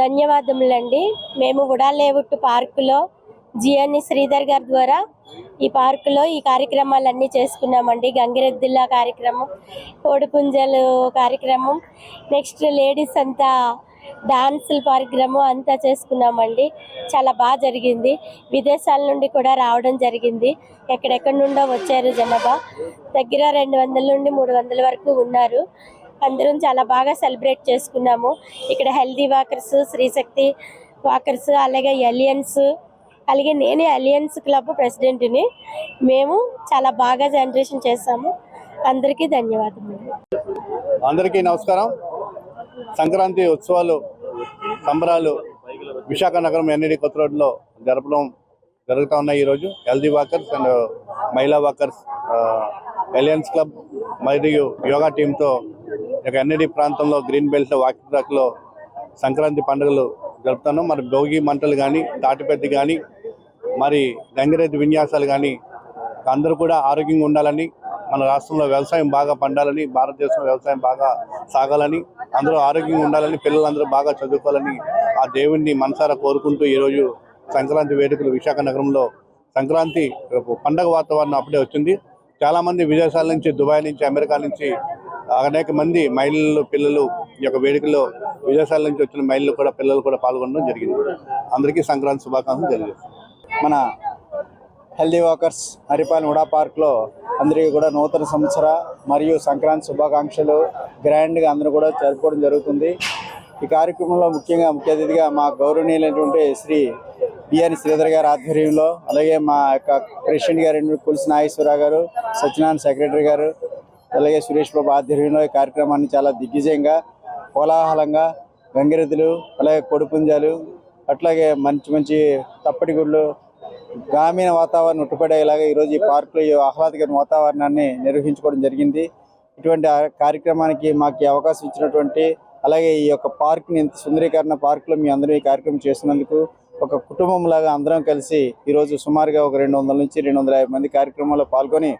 ధన్యవాదములండి. మేము ఉడాలేవుట్టు పార్కులో జిఎన్ శ్రీధర్ గారి ద్వారా ఈ పార్కులో ఈ కార్యక్రమాలన్నీ చేసుకున్నామండి. గంగిరెద్దుల కార్యక్రమం, కోడిపుంజలు కార్యక్రమం, నెక్స్ట్ లేడీస్ అంతా డాన్సుల కార్యక్రమం అంతా చేసుకున్నామండి. చాలా బాగా జరిగింది. విదేశాల నుండి కూడా రావడం జరిగింది. ఎక్కడెక్కడి నుండో వచ్చారు జనాభా. దగ్గర 200 నుండి 300 వరకు ఉన్నారు. అందరం చాలా బాగా సెలబ్రేట్ చేసుకున్నాము. ఇక్కడ హెల్దీ వాకర్స్, శ్రీశక్తి వాకర్స్, అలాగే అలియన్స్, అలాగే నేనే అలియన్స్ క్లబ్ ప్రెసిడెంట్ని. మేము చాలా బాగా సెలబ్రేషన్ చేస్తాము. అందరికీ ధన్యవాదములు. అందరికీ నమస్కారం. సంక్రాంతి ఉత్సవాలు సంబరాలు విశాఖ నగరం ఎన్ఈడి కొత్త రోడ్లో జరుగుతూ ఉన్నాయి. ఈరోజు హెల్దీ వాకర్స్ అండ్ మహిళా వాకర్స్ అలియన్స్ క్లబ్ మరియు యోగా టీంతో ఎన్ఈడి ప్రాంతంలో గ్రీన్ బెల్ట్ వాకింగ్ ట్రాక్లో సంక్రాంతి పండుగలు జరుపుతున్నాం. మరి భోగి మంటలు కానీ, తాటిపెద్ది కానీ, మరి గంగిరెద్దు విన్యాసాలు కానీ అందరూ కూడా ఆరోగ్యంగా ఉండాలని, మన రాష్ట్రంలో వ్యవసాయం బాగా పండాలని, భారతదేశంలో వ్యవసాయం బాగా సాగాలని, అందరూ ఆరోగ్యంగా ఉండాలని, పిల్లలందరూ బాగా చదువుకోవాలని ఆ దేవుణ్ణి మనసారా కోరుకుంటూ ఈరోజు సంక్రాంతి వేడుకలు విశాఖ నగరంలో సంక్రాంతి పండగ వాతావరణం అప్పుడే వచ్చింది. చాలామంది విదేశాల నుంచి, దుబాయ్ నుంచి, అమెరికా నుంచి అనేక మంది మహిళలు, పిల్లలు ఈ యొక్క వేడుకల్లో విదేశాల నుంచి వచ్చిన మహిళలు కూడా, పిల్లలు కూడా పాల్గొనడం జరిగింది. అందరికీ సంక్రాంతి శుభాకాంక్షలు తెలియజేస్తాం. మన హెల్దీ వాకర్స్ హరిపాలెం ఉడా పార్క్లో అందరికీ కూడా నూతన సంవత్సర మరియు సంక్రాంతి శుభాకాంక్షలు గ్రాండ్గా అందరూ కూడా జరుపుకోవడం జరుగుతుంది. ఈ కార్యక్రమంలో ముఖ్యంగా ముఖ్య అతిథిగా మా గౌరవనీయులైనటువంటి శ్రీ బిఎన్ శ్రీధర్ గారి ఆధ్వర్యంలో, అలాగే మా యొక్క ప్రెసిడెంట్ గారు కుల్సి నాగేశ్వరరావు గారు, సత్యనారాయణ సెక్రటరీ గారు, అలాగే సురేష్ బాబు ఆధ్వర్యంలో ఈ కార్యక్రమాన్ని చాలా దిగ్విజయంగా, కోలాహలంగా గంగిరెద్దులు, అలాగే కొడిపుంజాలు, అట్లాగే మంచి మంచి తప్పటి గుళ్ళు, గ్రామీణ వాతావరణం ఉట్టుపడేలాగా ఈరోజు ఈ పార్కులో ఈ ఆహ్లాదకర వాతావరణాన్ని నిర్వహించుకోవడం జరిగింది. ఇటువంటి కార్యక్రమానికి మాకు అవకాశం ఇచ్చినటువంటి, అలాగే ఈ యొక్క పార్క్ని ఇంత సుందరీకరణ పార్కులో మీ అందరూ ఈ కార్యక్రమం చేసినందుకు, ఒక కుటుంబంలాగా అందరం కలిసి ఈరోజు సుమారుగా ఒక 200 నుంచి 250 మంది కార్యక్రమంలో పాల్గొని,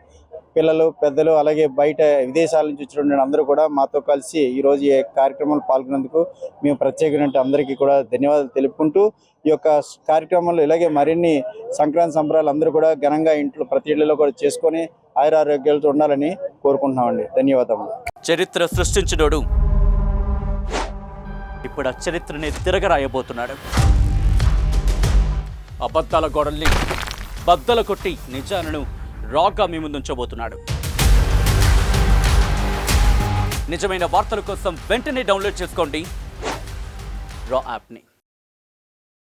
పిల్లలు, పెద్దలు, అలాగే బయట విదేశాల నుంచి వచ్చిన అందరూ కూడా మాతో కలిసి ఈరోజు ఈ కార్యక్రమంలో పాల్గొన్నందుకు మేము ప్రత్యేకమైన అందరికీ కూడా ధన్యవాదాలు తెలుపుకుంటూ, ఈ యొక్క కార్యక్రమంలో ఇలాగే మరిన్ని సంక్రాంతి సంబరాలు అందరూ కూడా ఘనంగా ఇంట్లో ప్రతి ఇళ్లలో కూడా చేసుకొని ఆయురారోగ్యాలతో ఉండాలని కోరుకుంటున్నామండి. ధన్యవాదములు. చరిత్ర సృష్టించినోడు ఇప్పుడు ఆ చరిత్రని తిరగరాయబోతున్నాడు. అబద్ధాల గోడల్ని బద్దలు కొట్టి నిజాలను రాగా మీ ముందుంచబోతున్నాడు. నిజమైన వార్తల కోసం వెంటనే డౌన్లోడ్ చేసుకోండి రా యాప్ని.